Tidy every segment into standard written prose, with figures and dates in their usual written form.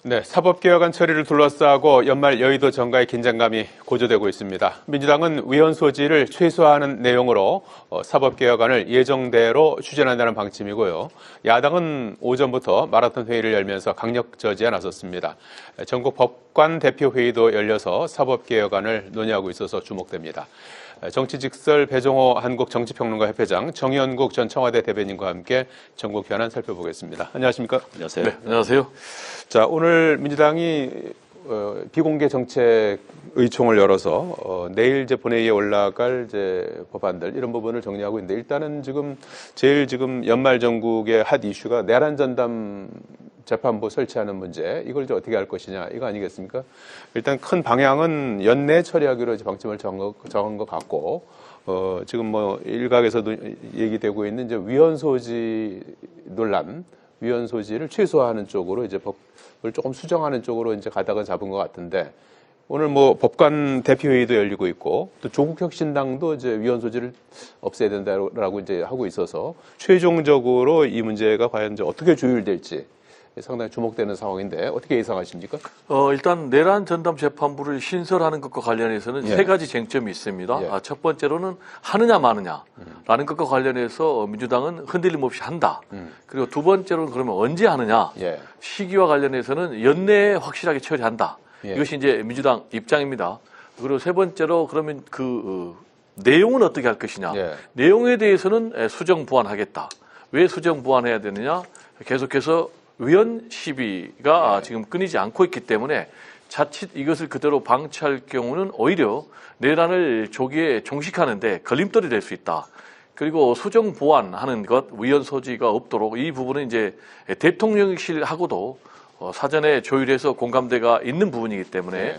네, 사법개혁안 처리를 둘러싸고 연말 여의도 정가의 긴장감이 고조되고 있습니다. 민주당은 위헌 소지를 최소화하는 내용으로 사법개혁안을 예정대로 추진한다는 방침이고요. 야당은 오전부터 마라톤 회의를 열면서 강력 저지에 나섰습니다. 전국 법관 대표회의도 열려서 사법개혁안을 논의하고 있어서 주목됩니다. 정치직설 배종호 한국정치평론가 협회장, 정의연국 전 청와대 대변인과 함께 전국 현안 살펴보겠습니다. 안녕하십니까? 안녕하세요. 네, 안녕하세요. 자, 오늘 민주당이 비공개 정책 의총을 열어서 내일 이제 본회의에 올라갈 이제 법안들 이런 부분을 정리하고 있는데, 일단은 제일 연말 전국의 핫 이슈가 내란 전담 재판부 설치하는 문제, 이걸 이제 어떻게 할 것이냐, 이거 아니겠습니까? 일단 큰 방향은 연내 처리하기로 이제 방침을 정한 것 같고, 지금 뭐 일각에서도 얘기되고 있는 이제 위헌 소지 논란, 위헌 소지를 최소화하는 쪽으로 이제 법을 조금 수정하는 쪽으로 이제 가닥을 잡은 것 같은데, 오늘 뭐 법관 대표회의도 열리고 있고, 또 조국혁신당도 이제 위헌 소지를 없애야 된다라고 이제 하고 있어서 최종적으로 이 문제가 과연 이제 어떻게 조율될지 상당히 주목되는 상황인데, 어떻게 예상하십니까? 일단 내란 전담 재판부를 신설하는 것과 관련해서는 세 가지 쟁점이 있습니다. 첫 번째로는 하느냐 마느냐라는 것과 관련해서 민주당은 흔들림 없이 한다. 그리고 두 번째로는 그러면 언제 하느냐, 시기와 관련해서는 연내에 확실하게 처리한다. 이것이 이제 민주당 입장입니다. 그리고 세 번째로 그러면 내용은 어떻게 할 것이냐. 내용에 대해서는 수정 보완하겠다. 왜 수정 보완해야 되느냐? 계속해서 위헌 시비가 지금 끊이지 않고 있기 때문에 자칫 이것을 그대로 방치할 경우는 오히려 내란을 조기에 종식하는데 걸림돌이 될 수 있다. 그리고 수정 보완하는 것, 위헌 소지가 없도록 이 부분은 이제 대통령실하고도 사전에 조율해서 공감대가 있는 부분이기 때문에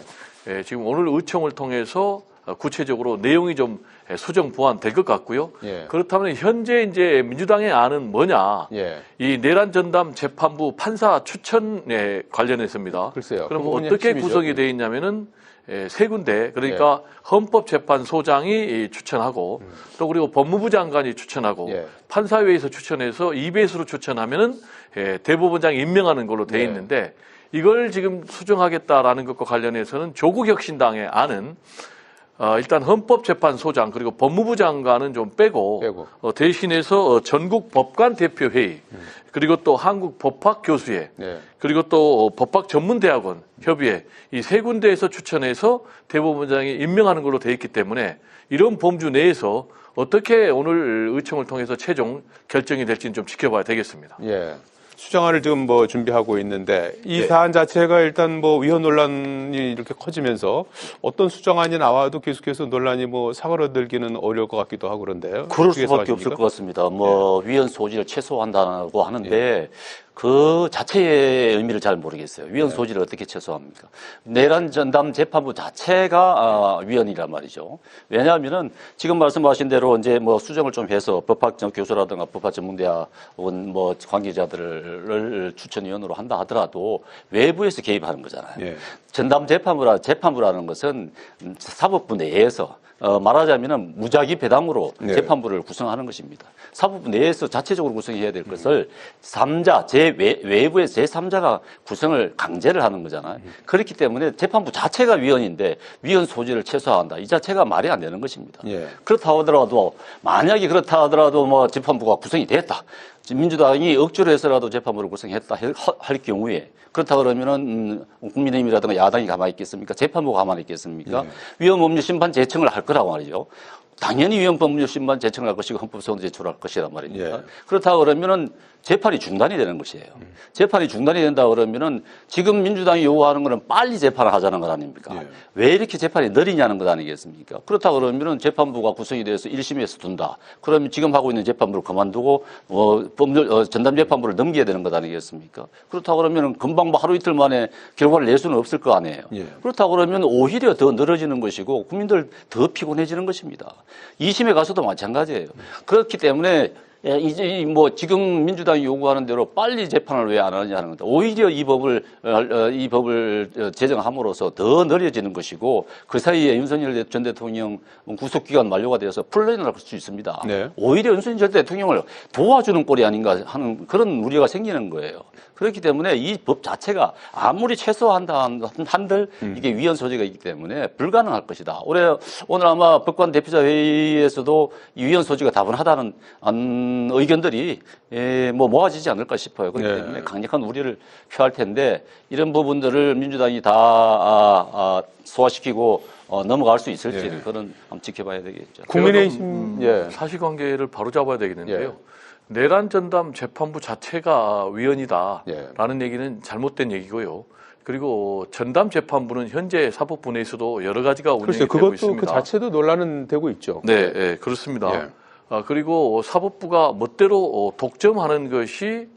지금 오늘 의총을 통해서 구체적으로 내용이 좀 수정 보완될 것 같고요. 그렇다면 현재 이제 민주당의 안은 뭐냐? 이 내란 전담 재판부 판사 추천에 관련해서입니다. 글쎄요. 그럼 어떻게 구성이 되어 있냐면은 세 군데, 그러니까 헌법재판소장이 추천하고 또 그리고 법무부 장관이 추천하고 판사회에서 추천해서 2배수로 추천하면은 대법원장이 임명하는 걸로 되어 있는데, 이걸 지금 수정하겠다라는 것과 관련해서는 조국혁신당의 안은 일단 헌법재판소장 그리고 법무부 장관은 좀 빼고 대신해서 전국 법관 대표회의 그리고 또 한국법학교수회 그리고 또 법학전문대학원 협의회, 이 세 군데에서 추천해서 대법원장이 임명하는 걸로 되어 있기 때문에 이런 범주 내에서 어떻게 오늘 의총을 통해서 최종 결정이 될지는 좀 지켜봐야 되겠습니다. 수정안을 지금 뭐 준비하고 있는데, 이 사안 자체가 일단 뭐 위헌 논란이 이렇게 커지면서 어떤 수정안이 나와도 계속해서 논란이 뭐 사그러들기는 어려울 것 같기도 하고 그런데요. 그럴 수밖에 없을 것 같습니다. 뭐 위헌 소지를 최소화한다고 하는데 그 자체의 의미를 잘 모르겠어요. 위헌 소지를 어떻게 최소화합니까? 내란 전담 재판부 자체가 위헌이란 말이죠. 왜냐하면은 지금 말씀하신 대로 이제 뭐 수정을 좀 해서 법학 교수라든가 법학 전문대학원 뭐 관계자들을 추천위원으로 한다 하더라도 외부에서 개입하는 거잖아요. 전담 재판부라는 것은 사법부 내에서 말하자면은 무작위 배당으로 재판부를 구성하는 것입니다. 사법부 내에서 자체적으로 구성해야 될 것을 외부의 제3자가 구성을 강제를 하는 거잖아요. 그렇기 때문에 재판부 자체가 위헌인데 위헌 소지를 최소화한다, 이 자체가 말이 안 되는 것입니다. 그렇다고 하더라도, 만약에 그렇다 하더라도 뭐 재판부가 구성이 됐다, 민주당이 억지로 해서라도 재판부를 구성했다 할 경우에, 그렇다 그러면은 국민의힘이라든가 야당이 가만히 있겠습니까? 재판부가 가만히 있겠습니까? 위헌법률 심판 제청을 할 거라고 말이죠. 당연히 위헌법률 심판 제청을 할 것이고 헌법소원 제출할 것이란 말입니다. 그렇다 그러면은 재판이 중단이 되는 것이에요. 재판이 중단이 된다 그러면은 지금 민주당이 요구하는 거는 빨리 재판을 하자는 것 아닙니까? 왜 이렇게 재판이 느리냐는 것 아니겠습니까? 그렇다 그러면은 재판부가 구성이 돼서 1심에서 둔다. 그러면 지금 하고 있는 재판부를 그만두고 전담 재판부를 넘겨야 되는 것 아니겠습니까? 그렇다 그러면은 금방 하루 이틀 만에 결과를 낼 수는 없을 거 아니에요. 그렇다 그러면 오히려 더 늘어지는 것이고 국민들 더 피곤해지는 것입니다. 2심에 가서도 마찬가지예요. 그렇기 때문에 예, 이제 뭐 지금 민주당이 요구하는 대로 빨리 재판을 왜 안 하느냐 하는 겁니다. 오히려 이 법을 제정함으로써 더 느려지는 것이고 그 사이에 윤석열 전 대통령 구속 기간 만료가 되어서 풀려날 수 있습니다. 네. 오히려 윤석열 전 대통령을 도와주는 꼴이 아닌가 하는 그런 우려가 생기는 거예요. 그렇기 때문에 이 법 자체가 아무리 최소화한다 한들 이게 위헌 소지가 있기 때문에 불가능할 것이다. 오늘 아마 법관 대표자 회의에서도 이 위헌 소지가 다분하다는 의견들이 뭐 모아지지 않을까 싶어요. 그렇기 때문에 강력한 우려를 표할 텐데 이런 부분들을 민주당이 다 소화시키고 넘어갈 수 있을지는 그런 한번 지켜봐야 되겠죠. 국민의힘 사실관계를 바로 잡아야 되겠는데요. 내란 전담 재판부 자체가 위헌이다라는 얘기는 잘못된 얘기고요. 그리고 전담 재판부는 현재 사법부 내에서도 여러 가지가 운영이 되고 그것도 있습니다. 그 자체도 논란은 되고 있죠. 네, 네 그렇습니다. 그리고 사법부가 멋대로 독점하는 것이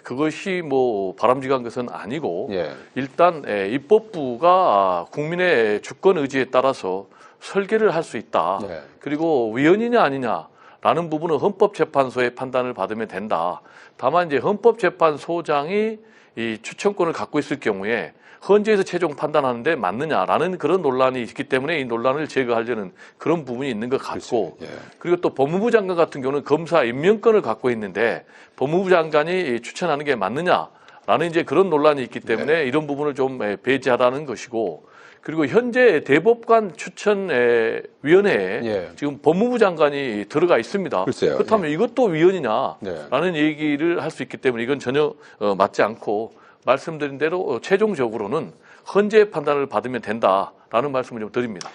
그것이 뭐 바람직한 것은 아니고 일단 입법부가 국민의 주권 의지에 따라서 설계를 할 수 있다. 그리고 위헌이냐 아니냐라는 부분은 헌법재판소의 판단을 받으면 된다. 다만 이제 헌법재판소장이 이 추천권을 갖고 있을 경우에 헌재에서 최종 판단하는데 맞느냐라는 그런 논란이 있기 때문에 이 논란을 제거하려는 그런 부분이 있는 것 같고 그리고 또 법무부 장관 같은 경우는 검사 임명권을 갖고 있는데 법무부 장관이 추천하는 게 맞느냐라는 이제 그런 논란이 있기 때문에 이런 부분을 좀 배제하라는 것이고 그리고 현재 대법관 추천위원회에 지금 법무부 장관이 들어가 있습니다. 글쎄요. 그렇다면 이것도 위헌이냐라는 얘기를 할 수 있기 때문에 이건 전혀 맞지 않고 말씀드린 대로 최종적으로는 헌재의 판단을 받으면 된다라는 말씀을 좀 드립니다.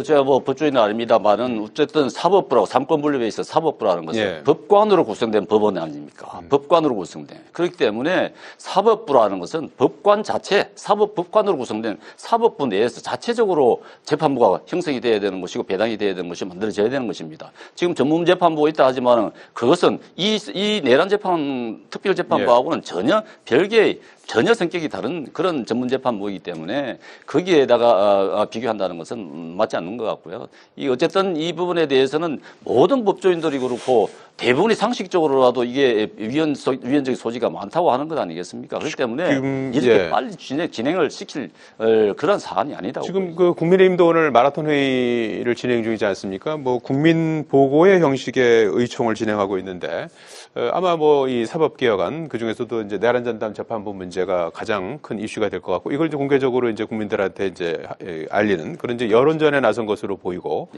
제가 뭐 법조인은 아닙니다만은 어쨌든 사법부라고 삼권 분립에 있어 사법부라는 것은 법관으로 구성된 법원 아닙니까? 법관으로 구성된. 그렇기 때문에 사법부라는 것은 법관 자체, 사법법관으로 구성된 사법부 내에서 자체적으로 재판부가 형성이 돼야 되는 것이고 배당이 돼야 되는 것이 만들어져야 되는 것입니다. 지금 전문재판부가 있다 하지만은 그것은 이 내란 재판, 특별재판부하고는 전혀 별개의 전혀 성격이 다른 그런 전문재판부이기 때문에 거기에다가 비교한다는 것은 맞지 않는 것 같고요. 어쨌든 이 부분에 대해서는 모든 법조인들이 그렇고 대부분이 상식적으로라도 이게 위헌적 소지가 많다고 하는 것 아니겠습니까? 그렇기 때문에 이렇게 빨리 진행을 시킬 그런 사안이 아니다고. 지금 그 국민의힘도 오늘 마라톤 회의를 진행 중이지 않습니까? 뭐 국민 보고의 형식의 의총을 진행하고 있는데 아마 뭐 이 사법개혁안 그 중에서도 이제 내란 전담 재판부 문제가 가장 큰 이슈가 될 것 같고 이걸 이제 공개적으로 이제 국민들한테 이제 알리는 그런 이제 여론전에 나선 것으로 보이고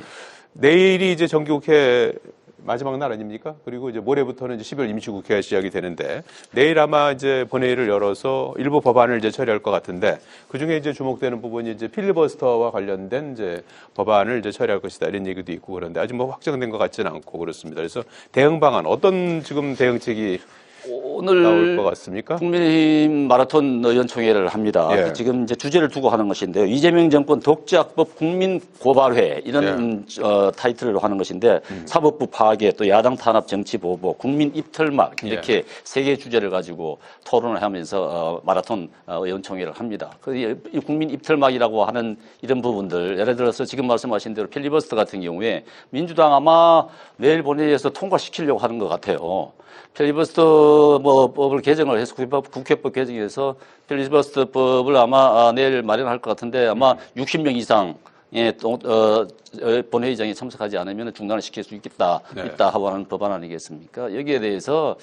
내일이 이제 정기국회 마지막 날 아닙니까? 그리고 이제 모레부터는 이제 10월 임시국회가 시작이 되는데 내일 아마 이제 본회의를 열어서 일부 법안을 이제 처리할 것 같은데 그 중에 이제 주목되는 부분이 이제 필리버스터와 관련된 이제 법안을 이제 처리할 것이다 이런 얘기도 있고 그런데 아직 뭐 확정된 것 같지는 않고 그렇습니다. 그래서 대응 방안 어떤 지금 대응책이 오늘 나올 것 같습니까? 국민의힘 마라톤 의원총회를 합니다. 지금 이제 주제를 두고 하는 것인데요. 이재명 정권 독재악법 국민 고발회 이런 타이틀로 하는 것인데 사법부 파괴 또 야당 탄압 정치 보복 국민 입틀막 이렇게 세 개의 주제를 가지고 토론을 하면서 마라톤 의원총회를 합니다. 그 국민 입틀막이라고 하는 이런 부분들 예를 들어서 지금 말씀하신 대로 필리버스터 같은 경우에 민주당 아마 내일 본회의에서 통과시키려고 하는 것 같아요. 필리버스터 법을 개정을 해서 국회법 개정해서 필리버스터법을 아마 내일 마련할 것 같은데 아마 60명 이상의 본회의장에 참석하지 않으면 중단을 시킬 수 있다 하고 하는 법안 아니겠습니까? 여기에 대해서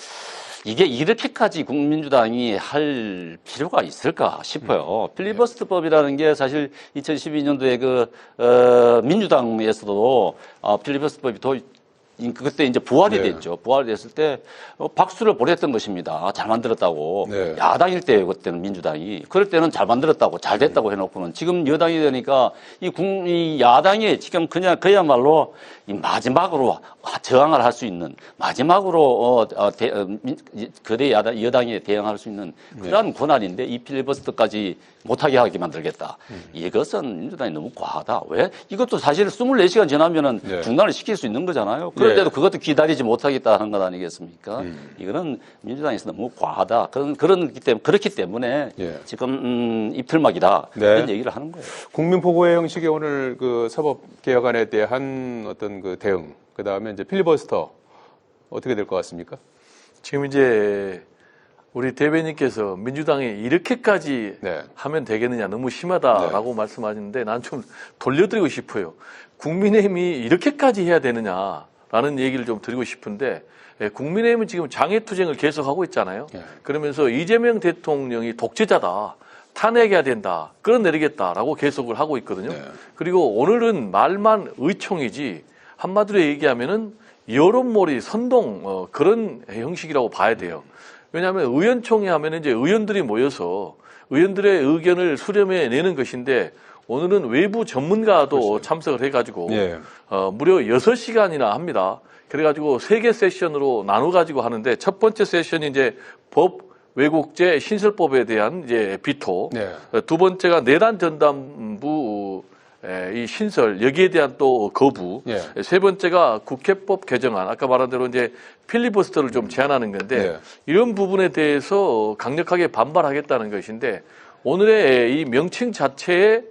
이게 이렇게까지 국민주당이 할 필요가 있을까 싶어요. 필리버스터법이라는 게 사실 2012년도에 민주당에서도 필리버스터법이 그때 이제 부활이 됐죠. 부활이 됐을 때 박수를 보냈던 것입니다. 잘 만들었다고. 야당일 때예요. 그때는 민주당이. 그럴 때는 잘 만들었다고 잘 됐다고 해놓고는 지금 여당이 되니까 이 야당이 지금 그냥 그야말로 이 마지막으로 저항을 할 수 있는 마지막으로 거대 여당에 대응할 수 있는 그러한 권한인데 이 필리버스터까지 못하게 하게 만들겠다. 이것은 민주당이 너무 과하다. 왜? 이것도 사실 24시간 지나면은 중단을 시킬 수 있는 거잖아요. 그럴 때도 그것도 기다리지 못하겠다 하는 것 아니겠습니까? 이거는 민주당에서 너무 과하다. 그렇기 때문에 지금 입틀막이다. 이런 얘기를 하는 거예요. 국민보고회 형식의 오늘 그 사법개혁안에 대한 어떤 그 대응, 그 다음에 이제 필리버스터 어떻게 될 것 같습니까? 지금 이제 우리 대변인께서 민주당이 이렇게까지 네. 하면 되겠느냐, 너무 심하다라고 말씀하시는데 난 좀 돌려드리고 싶어요. 국민의힘이 이렇게까지 해야 되느냐라는 얘기를 좀 드리고 싶은데, 국민의힘은 지금 장애투쟁을 계속하고 있잖아요. 그러면서 이재명 대통령이 독재자다, 탄핵해야 된다, 끌어내리겠다라고 계속을 하고 있거든요. 그리고 오늘은 말만 의총이지 한마디로 얘기하면은 여론몰이 선동 그런 형식이라고 봐야 돼요. 왜냐하면 의원총회 하면 이제 의원들이 모여서 의원들의 의견을 수렴해 내는 것인데, 오늘은 외부 전문가도 그렇죠. 참석을 해가지고 예. 무려 6시간이나 합니다. 그래가지고 3개 세션으로 나눠가지고 하는데, 첫 번째 세션이 이제 법 왜곡죄 신설법에 대한 이제 비토, 네. 두 번째가 내란 전담부 이 신설, 여기에 대한 또 거부, 세 번째가 국회법 개정안, 아까 말한 대로 이제 필리버스터를 좀 제한하는 건데, 이런 부분에 대해서 강력하게 반발하겠다는 것인데, 오늘의 이 명칭 자체에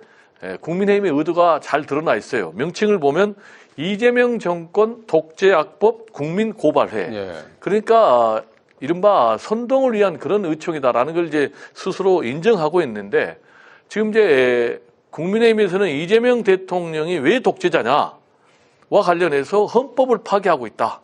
국민의힘의 의도가 잘 드러나 있어요. 명칭을 보면 이재명 정권 독재악법 국민고발회. 그러니까 이른바 선동을 위한 그런 의총이다라는 걸 이제 스스로 인정하고 있는데, 지금 이제 국민의힘에서는 이재명 대통령이 왜 독재자냐와 관련해서 헌법을 파괴하고 있다,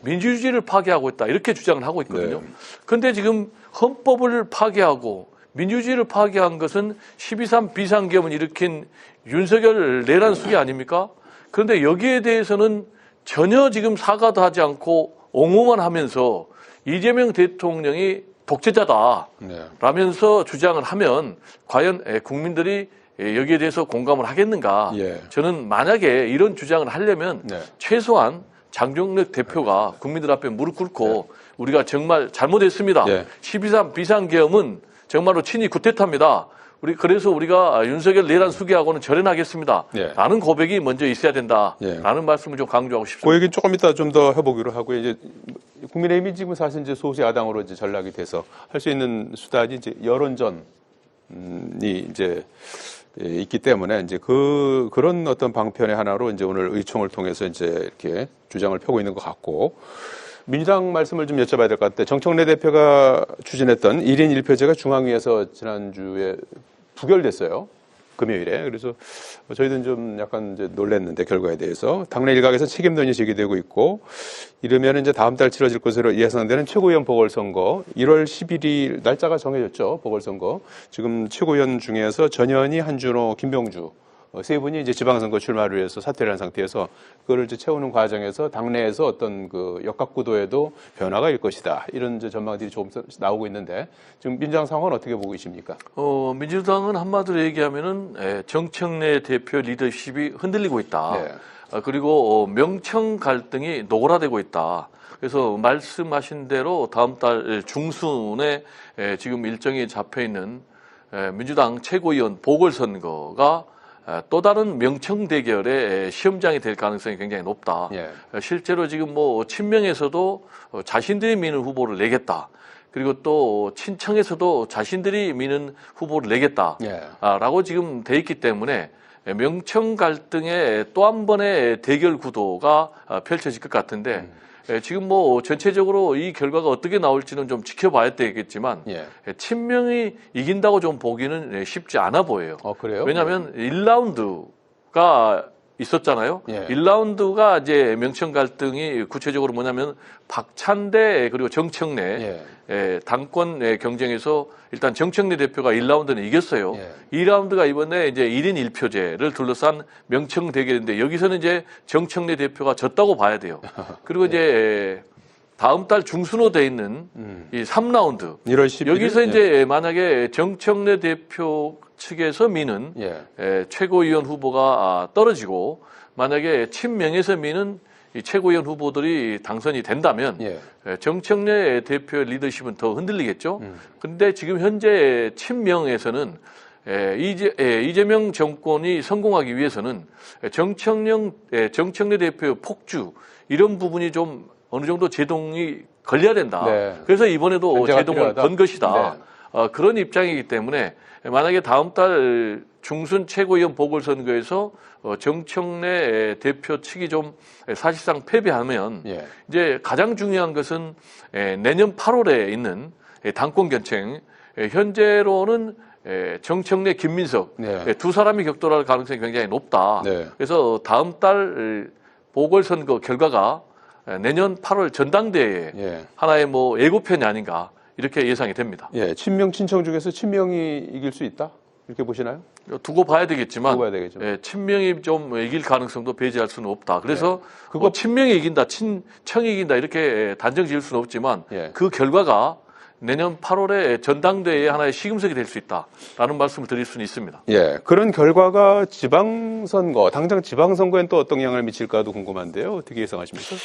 민주주의를 파괴하고 있다, 이렇게 주장을 하고 있거든요. 그런데 지금 헌법을 파괴하고 민주주의를 파괴한 것은 12.3 비상계엄을 일으킨 윤석열 내란 수계 아닙니까? 그런데 여기에 대해서는 전혀 지금 사과도 하지 않고 옹호만 하면서 이재명 대통령이 독재자다 라면서 주장을 하면 과연 국민들이 여기에 대해서 공감을 하겠는가? 저는 만약에 이런 주장을 하려면 최소한 장종혁 대표가 국민들 앞에 무릎 꿇고 우리가 잘못했습니다. 12.3 비상계엄은 정말로 친이 구태타입니다. 그래서 우리가 윤석열 내란 수계하고는 절연하겠습니다. 라는 고백이 먼저 있어야 된다라는 말씀을 좀 강조하고 싶습니다. 그 얘기는 조금 이따 좀 더 해보기로 하고요. 이제 국민의힘이 지금 사실 이제 소수 야당으로 이제 전락이 돼서 할 수 있는 수단이 이제 여론전이 이제 있기 때문에 이제 그런 어떤 방편의 하나로 이제 오늘 의총을 통해서 이제 이렇게 주장을 펴고 있는 것 같고, 민주당 말씀을 좀 여쭤봐야 될 것 같아요. 정청래 대표가 추진했던 1인 1표제가 중앙위에서 지난주에 부결됐어요. 금요일에. 그래서 저희들은 좀 약간 이제 놀랐는데, 결과에 대해서. 당내 일각에서 책임론이 제기되고 있고, 이러면 이제 다음 달 치러질 것으로 예상되는 최고위원 보궐선거, 1월 11일 날짜가 정해졌죠. 보궐선거. 지금 최고위원 중에서 전현희, 한준호, 김병주 세 분이 이제 지방선거 출마를 위해서 사퇴를 한 상태에서 그거를 이제 채우는 과정에서 당내에서 어떤 그 역학구도에도 변화가 일 것이다, 이런 이제 전망들이 조금 나오고 있는데, 지금 민주당 상황은 어떻게 보고 계십니까? 민주당은 한마디로 얘기하면은 정청래 대표 리더십이 흔들리고 있다. 그리고 명청 갈등이 노골화되고 있다. 그래서 말씀하신 대로 다음 달 중순에 지금 일정이 잡혀 있는 민주당 최고위원 보궐선거가 또 다른 명청 대결의 시험장이 될 가능성이 굉장히 높다. 실제로 지금 뭐 친명에서도 자신들이 미는 후보를 내겠다, 그리고 또 친청에서도 자신들이 미는 후보를 내겠다라고 지금 돼 있기 때문에 명청 갈등의 또 한 번의 대결 구도가 펼쳐질 것 같은데, 지금 뭐 전체적으로 이 결과가 어떻게 나올지는 좀 지켜봐야 되겠지만, 친명이 이긴다고 좀 보기는 쉽지 않아 보여요. 그래요? 왜냐하면 1라운드가 있었잖아요. 1라운드가 이제 명청 갈등이 구체적으로 뭐냐면 박찬대 그리고 정청래 당권 경쟁에서 일단 정청래 대표가 1라운드는 이겼어요. 2라운드가 이번에 이제 1인 1표제를 둘러싼 명청 대결인데, 여기서는 이제 정청래 대표가 졌다고 봐야 돼요. 그리고 이제 다음 달 중순으로 돼 있는 이 3라운드 1월 11일? 여기서 이제 만약에 정청래 대표 측에서 미는 최고위원 후보가 떨어지고, 만약에 친명에서 미는 이 최고위원 후보들이 당선이 된다면 정청래 대표의 리더십은 더 흔들리겠죠. 그런데 지금 현재 친명에서는 이재명 정권이 성공하기 위해서는 정청래 대표의 폭주, 이런 부분이 좀 어느 정도 제동이 걸려야 된다. 그래서 이번에도 제동을 건 것이다. 그런 입장이기 때문에 만약에 다음 달 중순 최고위원 보궐선거에서 정청래 대표 측이 좀 사실상 패배하면 예. 이제 가장 중요한 것은 내년 8월에 있는 당권 경쟁, 현재로는 정청래, 김민석 네. 두 사람이 격돌할 가능성이 굉장히 높다. 네. 그래서 다음 달 보궐선거 결과가 내년 8월 전당대회에 예. 하나의 뭐 예고편이 아닌가 이렇게 예상이 됩니다. 예, 친명 친청 중에서 친명이 이길 수 있다 이렇게 보시나요? 두고 봐야 되겠지만, 두고 봐야 되겠죠. 친명이 좀 이길 가능성도 배제할 수는 없다. 그래서 그거- 친명이 이긴다, 친청이 이긴다 이렇게 단정 지을 수는 없지만 예. 그 결과가 내년 8월에 전당대회에 하나의 시금석이 될 수 있다라는 말씀을 드릴 수는 있습니다. 예, 그런 결과가 지방선거, 당장 지방선거엔 또 어떤 영향을 미칠까도 궁금한데요. 어떻게 예상하십니까?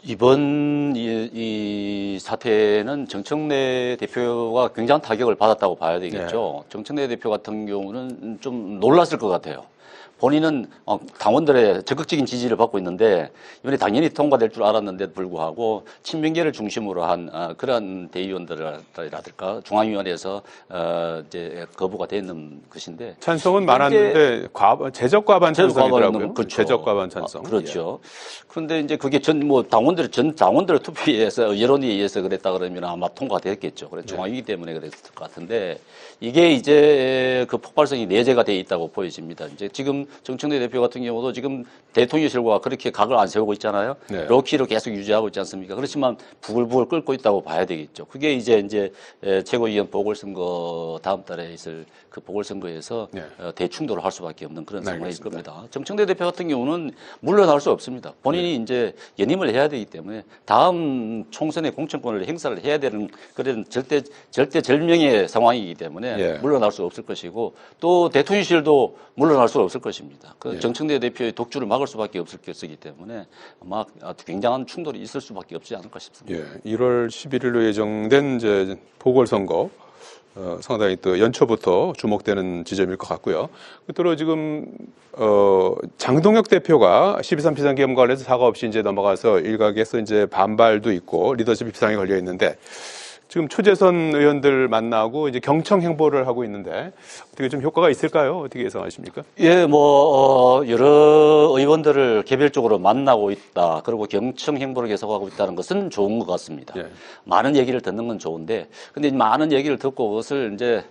이번 이 사태는 정청래 대표가 굉장한 타격을 받았다고 봐야 되겠죠. 정청래 대표 같은 경우는 좀 놀랐을 것 같아요. 본인은 당원들의 적극적인 지지를 받고 있는데 이번에 당연히 통과될 줄 알았는데도 불구하고 친명계를 중심으로 한 그런 대의원들이라든가 중앙위원회에서 이제 거부가 돼 있는 것인데 찬성은 많았는데 제적 과반 찬성이더라고요. 그렇죠. 제적 과반 찬성. 그렇죠. 그런데 이제 그게 전 당원들의 투표에 의해서 여론에 의해서 그랬다 그러면 아마 통과됐겠죠. 그래서 중앙위기 때문에 그랬을 것 같은데 이게 이제 그 폭발성이 내재가 돼 있다고 보여집니다. 이제 지금 정청래 대표 같은 경우도 지금 대통령실과 그렇게 각을 안 세우고 있잖아요. 네. 로키로 계속 유지하고 있지 않습니까? 그렇지만 부글부글 끓고 있다고 봐야 되겠죠. 그게 이제 최고위원 보궐선거 다음 달에 있을 그 보궐선거에서 네. 대충돌을 할 수밖에 없는 그런 상황일 알겠습니다. 겁니다. 정청래 대표 같은 경우는 물러날 수 없습니다. 본인이 이제 연임을 해야 되기 때문에 다음 총선의 공천권을 행사를 해야 되는 그런 절대절명의 상황이기 때문에 예. 물러날 수 없을 것이고 또 대통령실도 물러날 수 없을 것입니다. 그 예. 정청래 대표의 독주를 막을 수밖에 없을 것이기 때문에 아마 굉장한 충돌이 있을 수밖에 없지 않을까 싶습니다. 예, 1월 11일로 예정된 이제 보궐선거 상당히 또 연초부터 주목되는 지점일 것 같고요. 끝으로 지금 장동혁 대표가 12.3 비상계엄 관련해서 사과 없이 이제 넘어가서 일각에서 이제 반발도 있고 리더십 비상에 걸려 있는데 지금 초재선 의원들 만나고 이제 경청 행보를 하고 있는데 어떻게 좀 효과가 있을까요? 어떻게 예상하십니까? 예, 여러 의원들을 개별적으로 만나고 있다. 그리고 경청 행보를 계속하고 있다는 것은 좋은 것 같습니다. 예. 많은 얘기를 듣는 건 좋은데, 근데 많은 얘기를 듣고 그것을 이제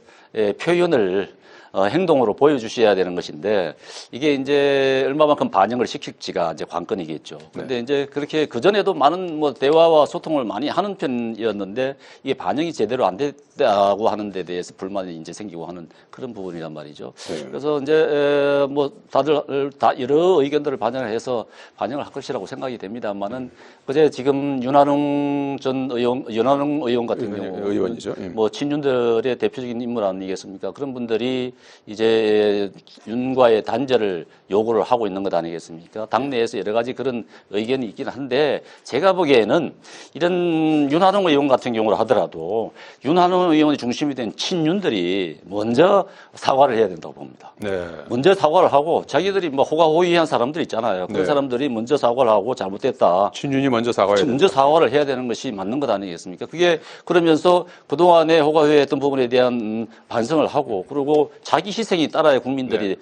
표현을 행동으로 보여주셔야 되는 것인데 이게 이제 얼마만큼 반영을 시킬지가 이제 관건이겠죠. 그런데 이제 그렇게 그 전에도 많은 대화와 소통을 많이 하는 편이었는데 이게 반영이 제대로 안 됐다고 하는 데 대해서 불만이 이제 생기고 하는 그런 부분이란 말이죠. 네. 그래서 이제 다들 다 여러 의견들을 반영을 해서 반영을 할 것이라고 생각이 됩니다만은 그제 지금 윤한홍 의원 같은 경우 의원이죠. 예. 친윤들의 대표적인 인물 아니겠습니까? 그런 분들이 이제 윤과의 단절을 요구를 하고 있는 것 아니겠습니까? 당내에서 여러 가지 그런 의견이 있긴 한데 제가 보기에는 이런 윤한홍 의원 같은 경우를 하더라도 윤한홍 의원의 중심이 된 친윤들이 먼저 사과를 해야 된다고 봅니다. 네. 먼저 사과를 하고 자기들이 호가호위한 사람들 있잖아요. 그런 네. 사람들이 먼저 사과를 하고 잘못됐다. 친윤이 먼저 사과해야 된다. 먼저 사과를 해야 되는 것이 맞는 것 아니겠습니까? 그게 그러면서 그동안에 호가호위했던 부분에 대한 반성을 하고 그리고 자기 희생이 따라야 국민들이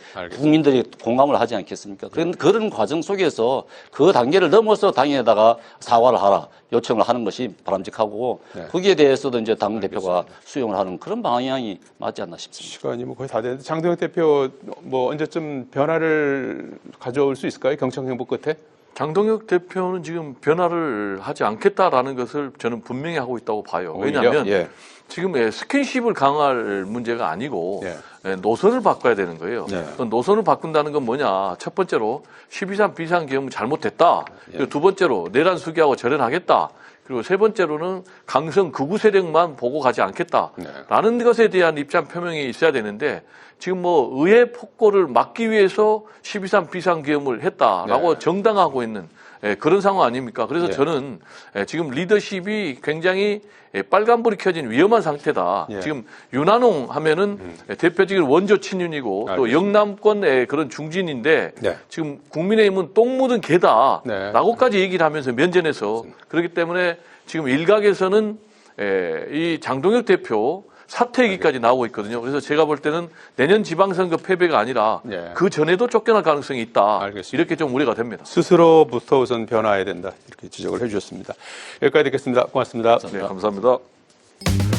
공감을 하지 않겠습니까? 그런 과정 속에서 그 단계를 넘어서 당에다가 사과를 하라 요청을 하는 것이 바람직하고 거기에 대해서도 이제 당 대표가 수용을 하는 그런 방향이 맞지 않나 싶습니다. 시간이 거의 다 됐는데 장동혁 대표 언제쯤 변화를 가져올 수 있을까요? 경청 행보 끝에? 장동혁 대표는 지금 변화를 하지 않겠다라는 것을 저는 분명히 하고 있다고 봐요. 오히려? 왜냐하면 예. 지금 스킨십을 강화할 문제가 아니고 예. 노선을 바꿔야 되는 거예요. 예. 노선을 바꾼다는 건 뭐냐. 첫 번째로 12.3 비상계엄은 잘못됐다. 그리고 두 번째로 내란 수기하고 절연하겠다. 그리고 세 번째로는 강성 극우 세력만 보고 가지 않겠다라는 것에 대한 입장 표명이 있어야 되는데 지금 의회 폭거를 막기 위해서 12.3 비상계엄을 했다라고 정당화하고 있는 그런 상황 아닙니까? 그래서 저는 지금 리더십이 굉장히 빨간불이 켜진 위험한 상태다. 지금 윤한홍 하면은 대표적인 원조 친윤이고 또 영남권의 그런 중진인데 지금 국민의힘은 똥 묻은 개다라고까지 얘기를 하면서 면전에서 그렇기 때문에 지금 일각에서는 이 장동혁 대표 사퇴 얘기까지 나오고 있거든요. 그래서 제가 볼 때는 내년 지방선거 패배가 아니라 그 전에도 쫓겨날 가능성이 있다. 알겠습니다. 이렇게 좀 우려가 됩니다. 스스로부터 우선 변화해야 된다. 이렇게 지적을 해주셨습니다. 여기까지 듣겠습니다. 고맙습니다. 네, 감사합니다.